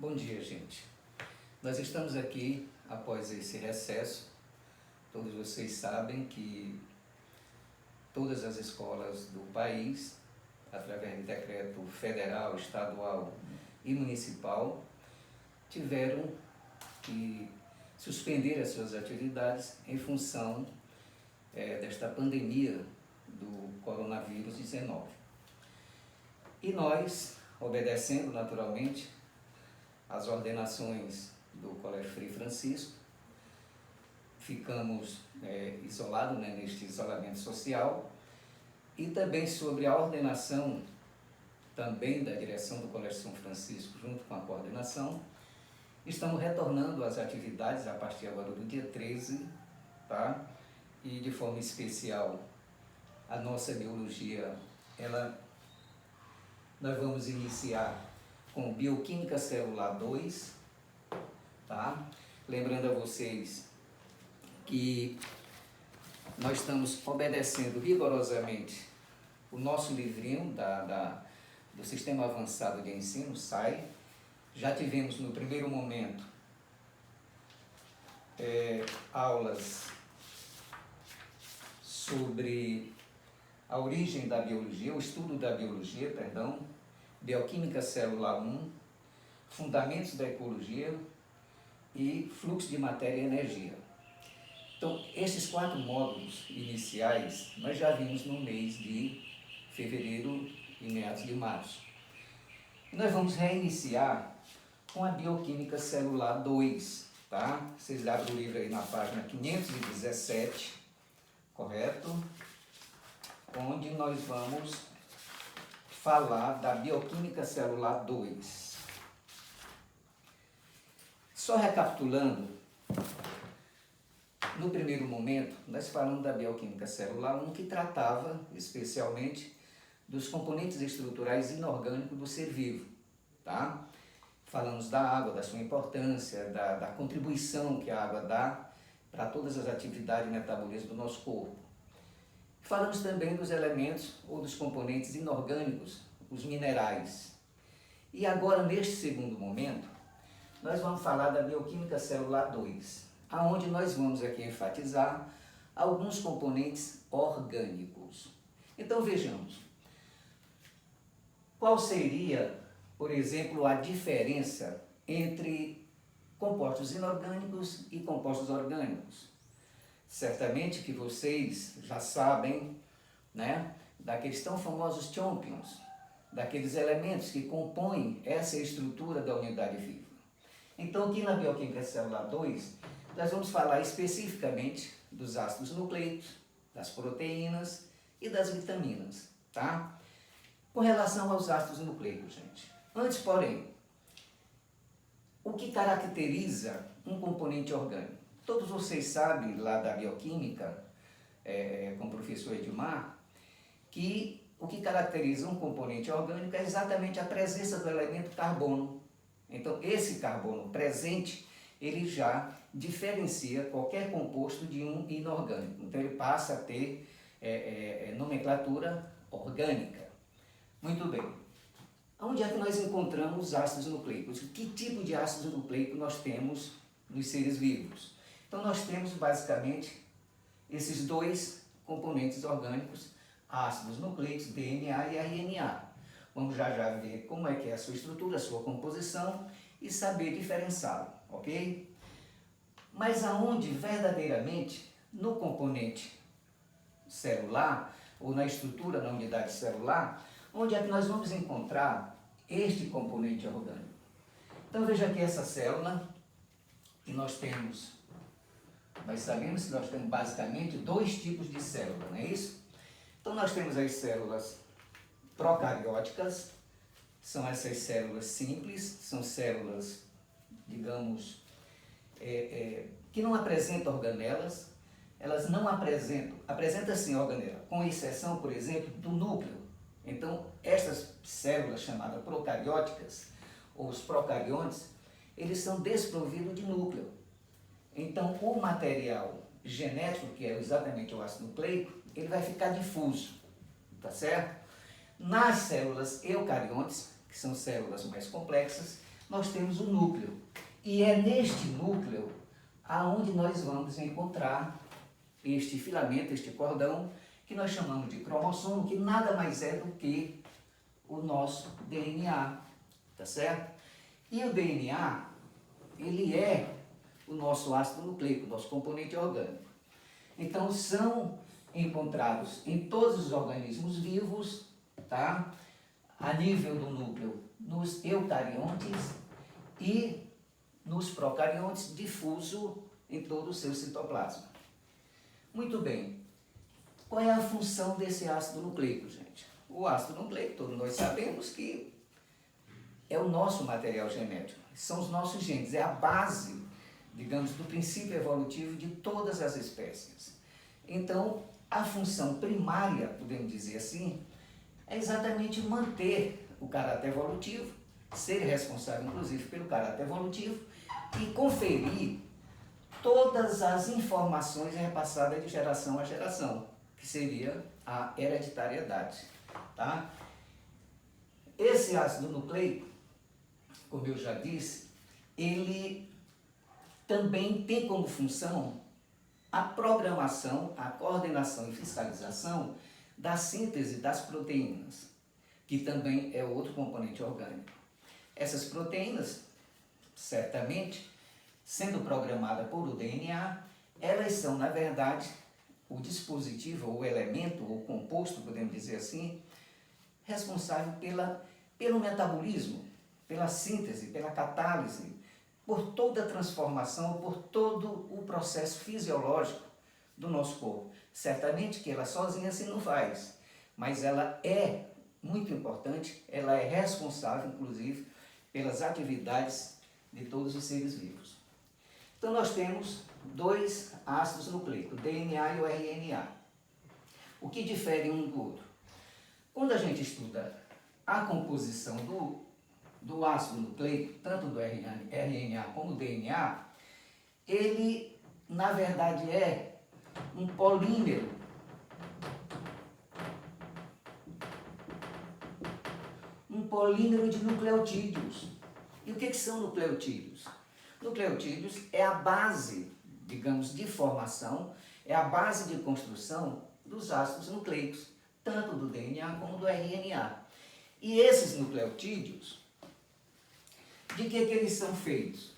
Bom dia, gente. Nós estamos aqui após esse recesso. Todos vocês sabem que todas as escolas do país, através de decreto federal, estadual e municipal, tiveram que suspender as suas atividades em função desta pandemia do coronavírus 19. E nós, obedecendo naturalmente as ordenações do Colégio Frei Francisco, ficamos isolados neste isolamento social, e também sobre a ordenação também da direção do Colégio São Francisco, junto com a coordenação, estamos retornando às atividades a partir agora do dia 13, tá? E de forma especial a nossa biologia, nós vamos iniciar com Bioquímica Celular 2, tá? Lembrando a vocês que nós estamos obedecendo rigorosamente o nosso livrinho do Sistema Avançado de Ensino, SAI. Já tivemos no primeiro momento aulas sobre a origem da biologia, o estudo da biologia, perdão, Bioquímica Celular 1, Fundamentos da Ecologia e Fluxo de Matéria e Energia. Então, esses 4 módulos iniciais nós já vimos no mês de fevereiro e meados de março. E nós vamos reiniciar com a Bioquímica Celular 2, tá? Vocês abrem o livro aí na página 517, correto? Onde nós vamos falar da Bioquímica Celular 2. Só recapitulando, no primeiro momento, nós falamos da Bioquímica Celular 1, que tratava especialmente dos componentes estruturais inorgânicos do ser vivo, tá? Falamos da água, da sua importância, da contribuição que a água dá para todas as atividades e metabolismo do nosso corpo. Falamos também dos elementos ou dos componentes inorgânicos, os minerais. E agora, neste segundo momento, nós vamos falar da Bioquímica Celular 2, aonde nós vamos aqui enfatizar alguns componentes orgânicos. Então vejamos, qual seria, por exemplo, a diferença entre compostos inorgânicos e compostos orgânicos? Certamente que vocês já sabem, né, daqueles tão famosos champions, daqueles elementos que compõem essa estrutura da unidade viva. Então, aqui na Bioquímica Celular 2, nós vamos falar especificamente dos ácidos nucleicos, das proteínas e das vitaminas, tá? Com relação aos ácidos nucleicos, gente. Antes, porém, o que caracteriza um componente orgânico? Todos vocês sabem lá da bioquímica, com o professor Edmar, que o que caracteriza um componente orgânico é exatamente a presença do elemento carbono. Então, esse carbono presente, ele já diferencia qualquer composto de um inorgânico. Então, ele passa a ter nomenclatura orgânica. Muito bem. Onde é que nós encontramos os ácidos nucleicos? Que tipo de ácido nucleico nós temos nos seres vivos? Então, nós temos basicamente esses 2 componentes orgânicos, ácidos nucleicos, DNA e RNA. Vamos já ver como é que é a sua estrutura, a sua composição e saber diferenciá-lo, ok? Mas aonde verdadeiramente, no componente celular, ou na estrutura da unidade celular, onde é que nós vamos encontrar este componente orgânico? Então veja aqui essa célula, e nós sabemos que nós temos basicamente 2 tipos de célula, não é isso? Então nós temos as células procarióticas, são essas células simples, são células, digamos, que não apresentam organelas, elas não apresentam sim organela, com exceção, por exemplo, do núcleo. Então, estas células chamadas procarióticas, ou os procariontes, eles são desprovidos de núcleo. Então, o material genético, que é exatamente o ácido nucleico, ele vai ficar difuso, tá certo? Nas células eucariontes, que são células mais complexas, nós temos o núcleo. E é neste núcleo aonde nós vamos encontrar este filamento, este cordão, que nós chamamos de cromossomo, que nada mais é do que o nosso DNA, tá certo? E o DNA, ele é o nosso ácido nucleico, o nosso componente orgânico. Então, são encontrados em todos os organismos vivos, tá? A nível do núcleo, nos eucariontes e nos procariontes, difuso em todo o seu citoplasma. Muito bem. Qual é a função desse ácido nucleico, gente? O ácido nucleico, todos nós sabemos que é o nosso material genético, são os nossos genes, é a base, digamos, do princípio evolutivo de todas as espécies. Então, a função primária, podemos dizer assim, é exatamente manter o caráter evolutivo, ser responsável, inclusive, pelo caráter evolutivo e conferir todas as informações repassadas de geração a geração, que seria a hereditariedade, tá? Esse ácido nucleico, como eu já disse, ele também tem como função a programação, a coordenação e fiscalização da síntese das proteínas, que também é outro componente orgânico. Essas proteínas, certamente, sendo programadas por o DNA, elas são, na verdade, o dispositivo, ou o elemento, ou composto, podemos dizer assim, responsável pelo metabolismo, pela síntese, pela catálise, por toda a transformação, por todo o processo fisiológico do nosso corpo. Certamente que ela sozinha assim não faz, mas ela é muito importante, ela é responsável, inclusive, pelas atividades de todos os seres vivos. Então nós temos dois ácidos nucleicos, o DNA e o RNA. O que difere um do outro? Quando a gente estuda a composição do ácido nucleico, tanto do RNA como do DNA, ele, na verdade, é um polímero de nucleotídeos. E o que são nucleotídeos? Nucleotídeos é a base, digamos, de formação, é a base de construção dos ácidos nucleicos, tanto do DNA como do RNA. E esses nucleotídeos, de que eles são feitos?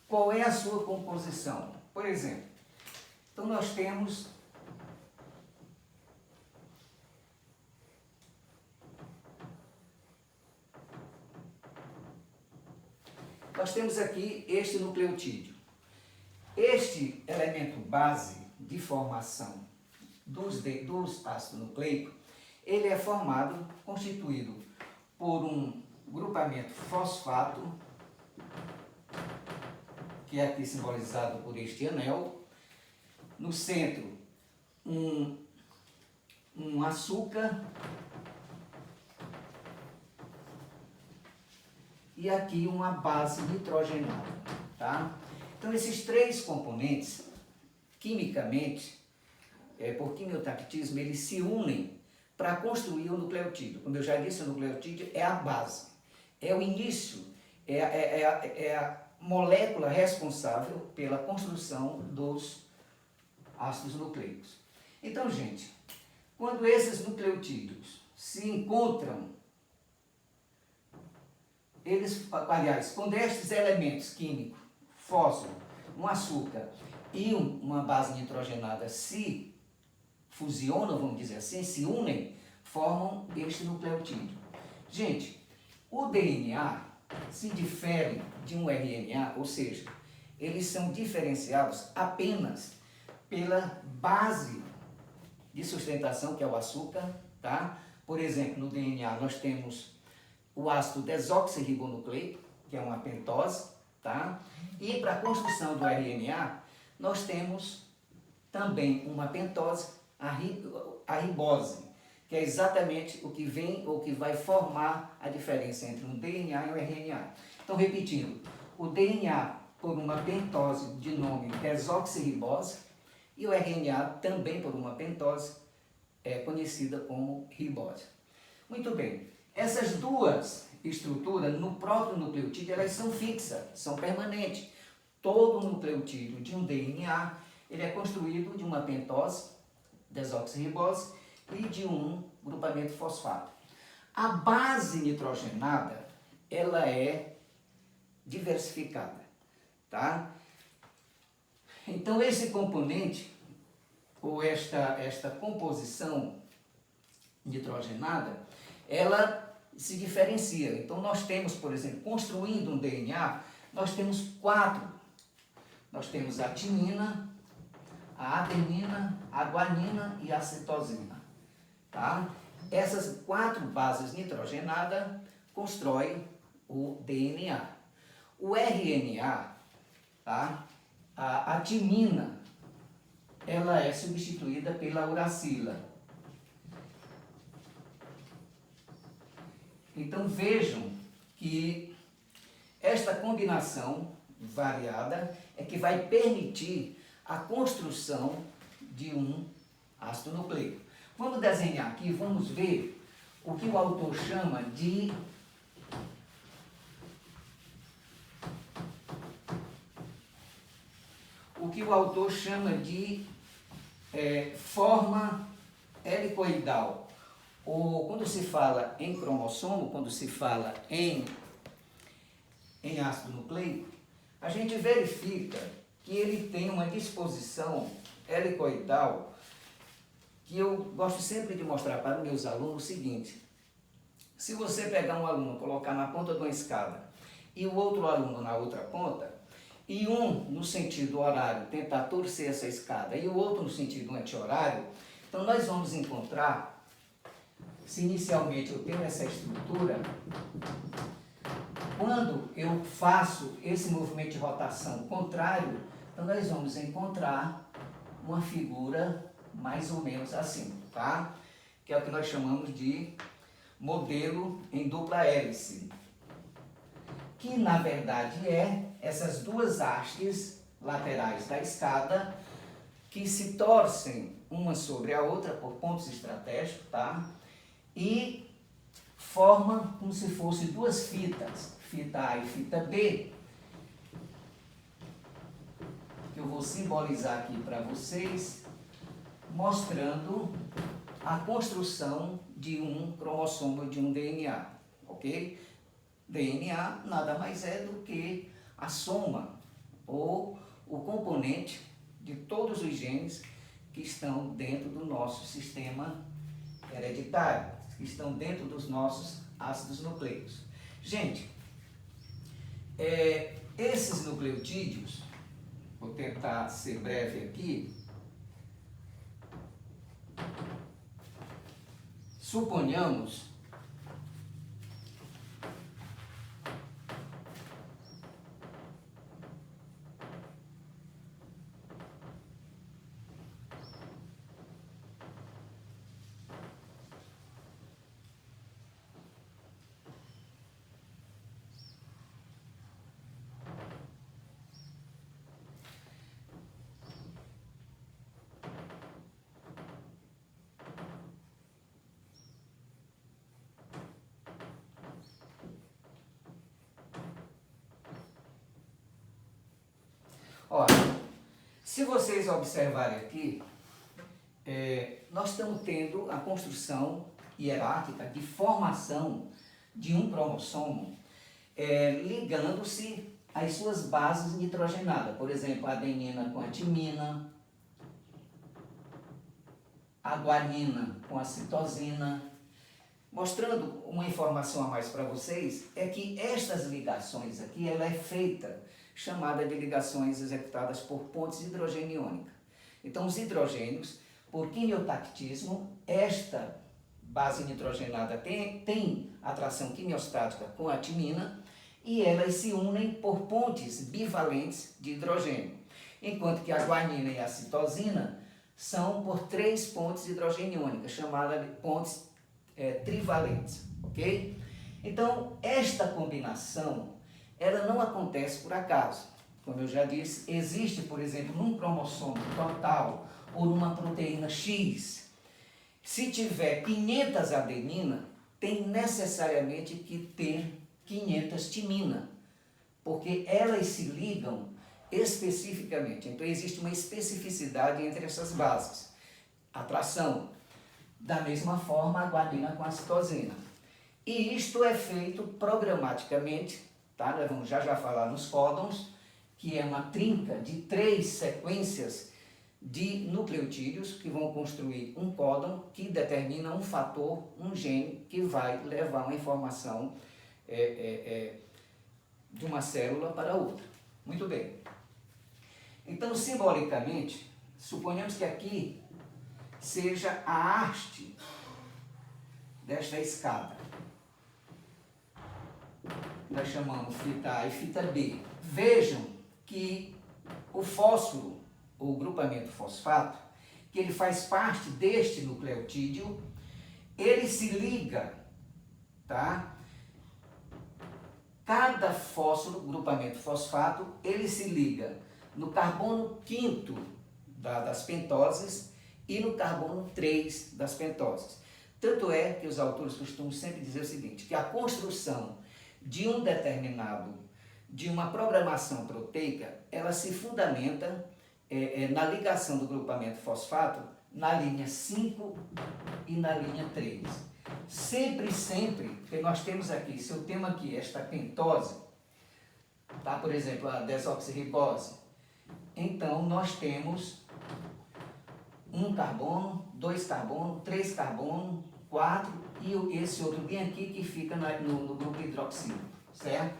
Qual é a sua composição? Por exemplo, então nós temos aqui este nucleotídeo. Este elemento base de formação dos ácidos nucleicos, ele é constituído por um grupamento fosfato, que é aqui simbolizado por este anel, no centro um açúcar e aqui uma base nitrogenada, tá? Então esses três componentes, quimicamente, por quimiotactismo, eles se unem para construir o nucleotídeo. Como eu já disse, o nucleotídeo é a base, é o início, é a molécula responsável pela construção dos ácidos nucleicos. Então, gente, quando esses nucleotídeos se encontram, quando estes elementos químicos, fósforo, um açúcar e uma base nitrogenada se fusionam, vamos dizer assim, se unem, formam este nucleotídeo. Gente, o DNA se difere de um RNA, ou seja, eles são diferenciados apenas pela base de sustentação, que é o açúcar, tá? Por exemplo, no DNA nós temos o ácido desoxirribonucleico, que é uma pentose, tá? E para a construção do RNA, nós temos também uma pentose, a ribose, que é exatamente o que vai formar a diferença entre um DNA e um RNA. Então, repetindo, o DNA por uma pentose de nome desoxirribose e o RNA também por uma pentose conhecida como ribose. Muito bem, Essas duas estruturas, no próprio nucleotídeo, elas são fixas, são permanentes. Todo nucleotídeo de um DNA, ele é construído de uma pentose, desoxirribose, e de um grupamento fosfato. A base nitrogenada, ela é diversificada, tá? Então, esse componente, ou esta composição nitrogenada, ela se diferencia. Então, nós temos, por exemplo, construindo um DNA, nós temos 4. Nós temos a timina, a adenina, a guanina e a citosina. Tá? Essas 4 bases nitrogenadas constroem o DNA. O RNA, tá? A timina, ela é substituída pela uracila. Então vejam que esta combinação variada é que vai permitir a construção de um ácido nucleico. Vamos desenhar aqui, vamos ver o que o autor chama de forma helicoidal. Ou quando se fala em cromossomo, quando se fala em ácido nucleico, a gente verifica que ele tem uma disposição helicoidal, que eu gosto sempre de mostrar para os meus alunos o seguinte: se você pegar um aluno, colocar na ponta de uma escada e o outro aluno na outra ponta, e um no sentido horário tentar torcer essa escada e o outro no sentido anti-horário, então nós vamos encontrar, se inicialmente eu tenho essa estrutura, quando eu faço esse movimento de rotação contrário, então nós vamos encontrar uma figura mais ou menos assim, tá? Que é o que nós chamamos de modelo em dupla hélice, que na verdade é essas duas hastes laterais da escada que se torcem uma sobre a outra por pontos estratégicos, tá? E formam como se fossem duas fitas, fita A e fita B, que eu vou simbolizar aqui para vocês, mostrando a construção de um cromossomo de um DNA, ok? DNA nada mais é do que a soma ou o componente de todos os genes que estão dentro do nosso sistema hereditário, que estão dentro dos nossos ácidos nucleicos. Gente, esses nucleotídeos, vou tentar ser breve aqui, suponhamos Olha, se vocês observarem aqui, nós estamos tendo a construção hierárquica de formação de um cromossomo ligando-se às suas bases nitrogenadas. Por exemplo, a adenina com a timina, a guanina com a citosina. Mostrando uma informação a mais para vocês, é que estas ligações aqui, ela é feita, chamada de ligações executadas por pontes de hidrogênio iônica. Então, os hidrogênios, por quimiotactismo, esta base nitrogenada tem atração quimiostática com a timina e elas se unem por pontes bivalentes de hidrogênio, enquanto que a guanina e a citosina são por 3 pontes de hidrogênio iônica, chamadas de pontes trivalentes, ok? Então, esta combinação, ela não acontece por acaso. Como eu já disse, existe, por exemplo, num cromossomo total ou numa proteína X, se tiver 500 adenina, tem necessariamente que ter 500 timina, porque elas se ligam especificamente. Então existe uma especificidade entre essas bases. Atração. Da mesma forma, a guanina com a citosina. E isto é feito programaticamente, tá? Nós vamos já falar nos códons, que é uma trinca de 3 sequências de nucleotídeos que vão construir um códon que determina um fator, um gene que vai levar uma informação de uma célula para outra. Muito bem. Então, simbolicamente, suponhamos que aqui seja a haste desta escada. Nós chamamos fita A e fita B. Vejam que o fósforo, o grupamento fosfato, que ele faz parte deste nucleotídeo, ele se liga, tá? Cada fósforo, grupamento fosfato, ele se liga no carbono 5º das pentoses e no carbono 3 das pentoses. Tanto é que os autores costumam sempre dizer o seguinte, que a construção de um determinado, de uma programação proteica, ela se fundamenta na ligação do grupamento fosfato na linha 5 e na linha 3. Sempre, porque nós temos aqui, se eu tenho aqui esta pentose, tá? Por exemplo, a desoxirribose, então nós temos 1 carbono, 2 carbono, 3 carbono, 4 e esse outro bem aqui que fica no grupo hidroxílico, certo?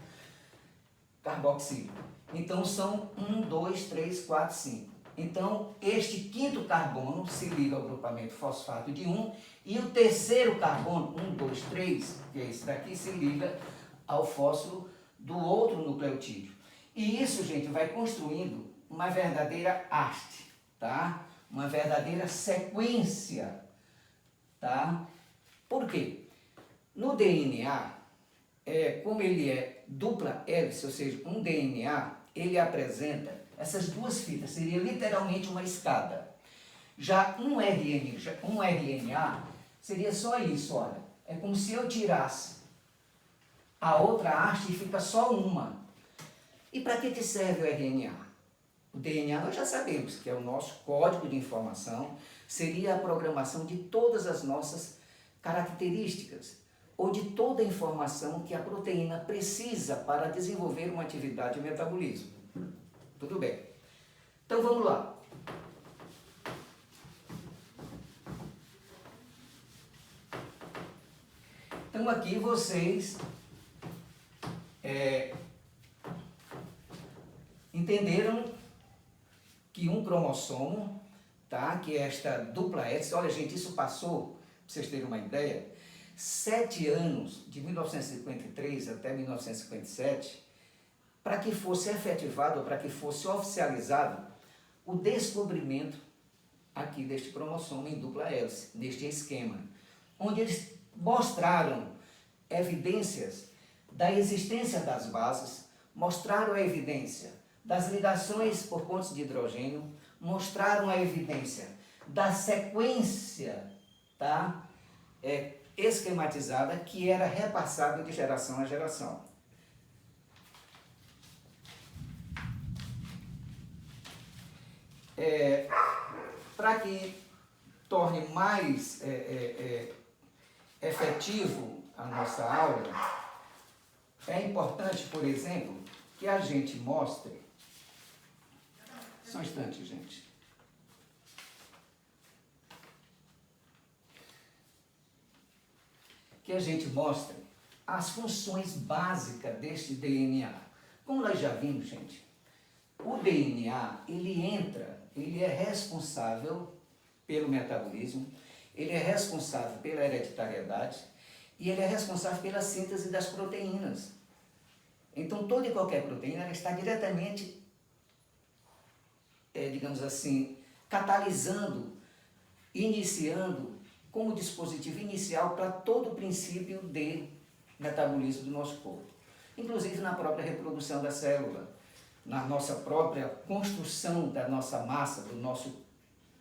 Carboxílico. Então são 1, 2, 3, 4, 5. Então este 5º carbono se liga ao grupamento fosfato de 1 e o terceiro carbono, 1, 2, 3, que é esse daqui, se liga ao fósforo do outro nucleotídeo. E isso, gente, vai construindo uma verdadeira haste, tá? Uma verdadeira sequência, tá? Por quê? No DNA, como ele é dupla hélice, ou seja, um DNA, ele apresenta essas duas fitas, seria literalmente uma escada. Já um RNA seria só isso, olha. É como se eu tirasse a outra haste e fica só uma. E para que serve o RNA? O DNA nós já sabemos que é o nosso código de informação, seria a programação de todas as nossas características, ou de toda a informação que a proteína precisa para desenvolver uma atividade de metabolismo. Tudo bem. Então vamos lá. Então aqui vocês entenderam que um cromossomo, tá? Que é esta dupla hélice, olha gente, isso passou, para vocês terem uma ideia, 7 anos, de 1953 até 1957, para que fosse efetivado, para que fosse oficializado o descobrimento aqui deste cromossomo em dupla hélice, deste esquema, onde eles mostraram evidências da existência das bases, mostraram a evidência das ligações por pontos de hidrogênio, mostraram a evidência da sequência, tá? Esquematizada que era repassada de geração a geração. Para que torne mais efetivo a nossa aula, é importante, por exemplo, que a gente mostre. Só um instante, gente. Que a gente mostre as funções básicas deste DNA. Como nós já vimos, gente, o DNA, ele é responsável pelo metabolismo, ele é responsável pela hereditariedade e ele é responsável pela síntese das proteínas. Então, toda e qualquer proteína ela está diretamente, digamos assim, catalisando, iniciando como dispositivo inicial para todo o princípio de metabolismo do nosso corpo. Inclusive na própria reprodução da célula, na nossa própria construção da nossa massa,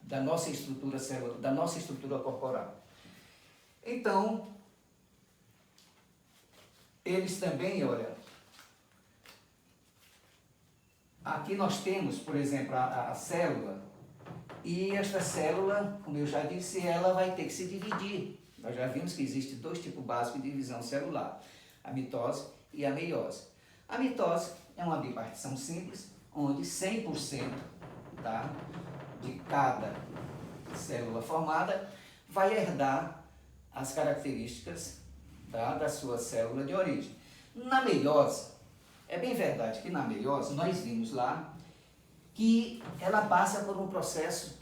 da nossa estrutura celular, da nossa estrutura corporal. Então, eles também, olha, aqui nós temos, por exemplo, a célula, e esta célula, como eu já disse, ela vai ter que se dividir. Nós já vimos que existe dois tipos básicos de divisão celular, a mitose e a meiose. A mitose é uma bipartição simples, onde 100%, tá, de cada célula formada vai herdar as características, tá, da sua célula de origem. Na meiose, é bem verdade que na meiose nós vimos lá que ela passa por um processo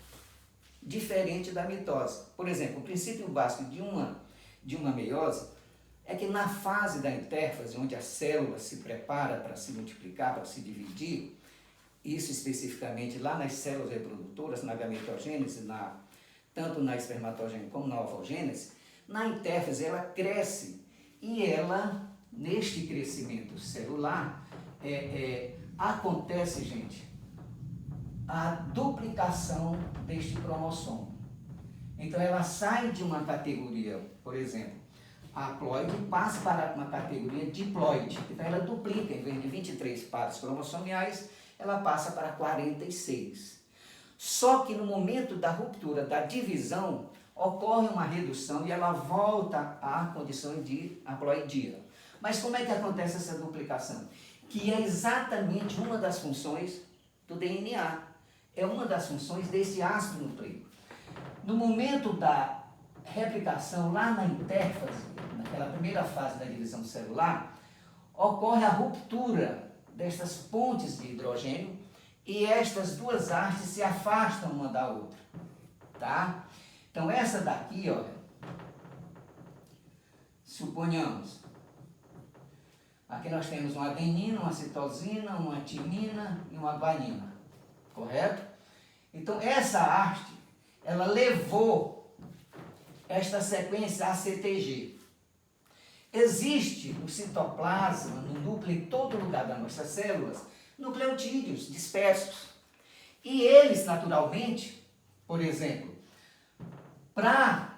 diferente da mitose. Por exemplo, o princípio básico de uma meiose é que na fase da intérfase, onde a célula se prepara para se multiplicar, para se dividir, isso especificamente lá nas células reprodutoras, na gametogênese, tanto na espermatogênese como na ovogênese, na intérfase ela cresce e ela, neste crescimento celular, acontece, gente, a duplicação deste cromossomo. Então ela sai de uma categoria, por exemplo, haploide, passa para uma categoria diploide. Então ela duplica, em vez de 23 pares cromossomiais, ela passa para 46. Só que no momento da ruptura, da divisão, ocorre uma redução e ela volta à condição de haploidia. Mas como é que acontece essa duplicação? Que é exatamente uma das funções do DNA. É uma das funções desse ácido nucleico. No momento da replicação, lá na intérfase, naquela primeira fase da divisão celular, ocorre a ruptura destas pontes de hidrogênio e estas duas hastes se afastam uma da outra, tá? Então essa daqui, olha, suponhamos, aqui nós temos uma adenina, uma citosina, uma timina e uma guanina, correto? Então essa haste, ela levou esta sequência ACTG. Existe no citoplasma, no núcleo, em todo lugar das nossas células, nucleotídeos dispersos. E eles, naturalmente, por exemplo,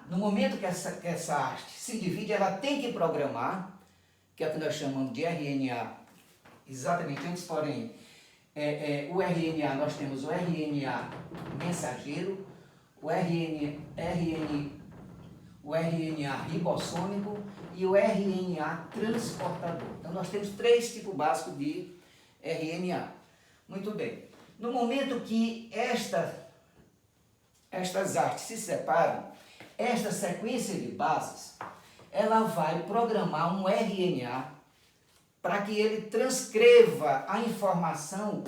no momento que essa haste se divide, ela tem que programar, que é o que nós chamamos de RNA, exatamente antes, porém, o RNA, nós temos o RNA mensageiro, o RNA ribossômico e o RNA transportador. Então nós temos 3 tipos básicos de RNA. Muito bem. No momento que estas hastes se separam, esta sequência de bases, ela vai programar um RNA para que ele transcreva a informação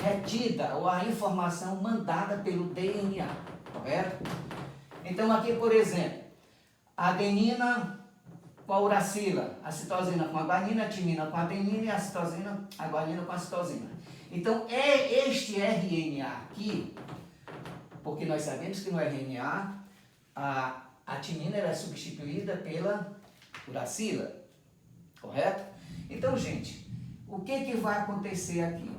retida ou a informação mandada pelo DNA, correto? Então aqui, por exemplo, a adenina com a uracila, a citosina com a guanina, a timina com a adenina e a citosina, a guanina com a citosina. Então é este RNA aqui, porque nós sabemos que no RNA a timina é substituída pela uracila, correto? Então, gente, o que vai acontecer aqui?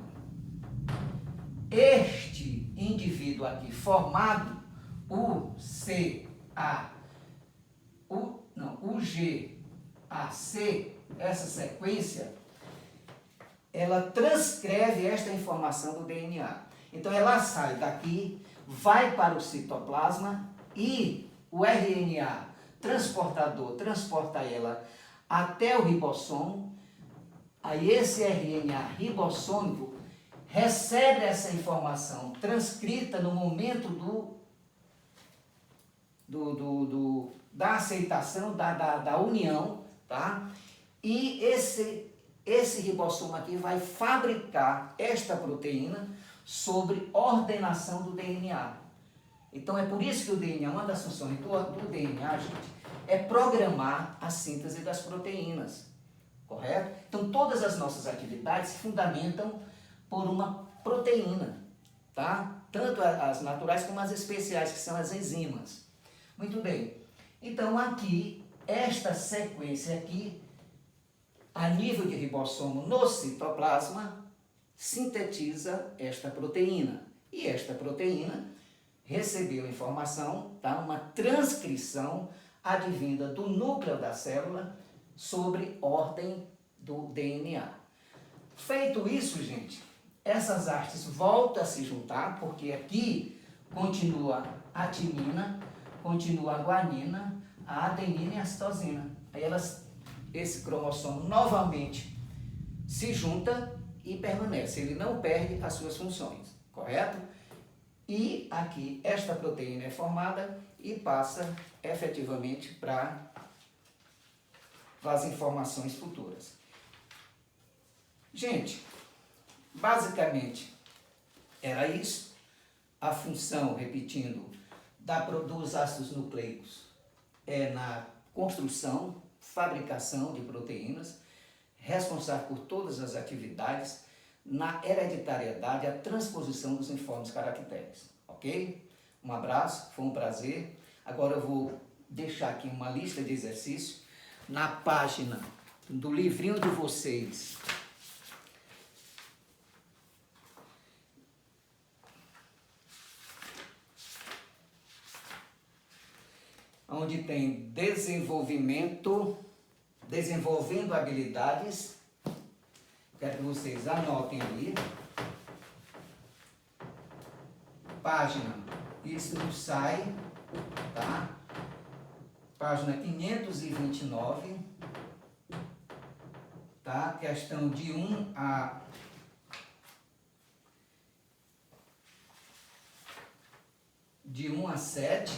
Este indivíduo aqui formado, UGAC, essa sequência, ela transcreve esta informação do DNA. Então ela sai daqui, vai para o citoplasma e o RNA transportador transporta ela até o ribossomo. Aí esse RNA ribossômico recebe essa informação transcrita no momento da aceitação, da união, tá? E esse ribossomo aqui vai fabricar esta proteína sobre ordenação do DNA. Então é por isso que o DNA, uma das funções do DNA, gente, é programar a síntese das proteínas, correto? Então todas as nossas atividades se fundamentam por uma proteína, tá? Tanto as naturais como as especiais, que são as enzimas. Muito bem. Então aqui, esta sequência aqui, a nível de ribossomo no citoplasma, sintetiza esta proteína. E esta proteína recebeu informação, tá? Uma transcrição advinda do núcleo da célula sobre ordem do DNA. Feito isso, gente, essas hastes voltam a se juntar, porque aqui continua a timina, continua a guanina, a adenina e a citosina. Aí esse cromossomo novamente se junta e permanece. Ele não perde as suas funções, correto? E aqui esta proteína é formada e passa efetivamente para as informações futuras. Gente, basicamente era isso. A função, repetindo, dos ácidos nucleicos é na construção, fabricação de proteínas, responsável por todas as atividades, na hereditariedade, a transposição dos informes caracteres, ok? Um abraço, foi um prazer. Agora eu vou deixar aqui uma lista de exercícios na página do livrinho de vocês. Onde tem desenvolvendo habilidades. Quero que vocês anotem ali. Página, isso não sai, tá? Página 529, tá? Questão de 1 a 7,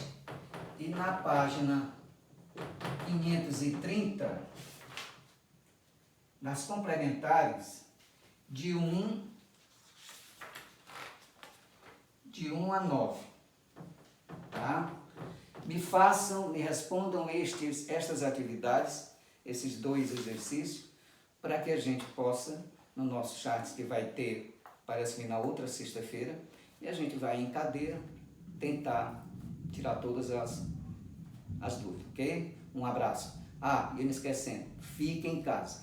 e na página 530, nas complementares, de 1 a 9, tá? Me respondam estas atividades, esses 2 exercícios, para que a gente possa, no nosso chat que vai ter, parece que na outra sexta-feira, e a gente vai em cadeia tentar tirar todas as dúvidas, ok? Um abraço. E não esquecendo, fique em casa.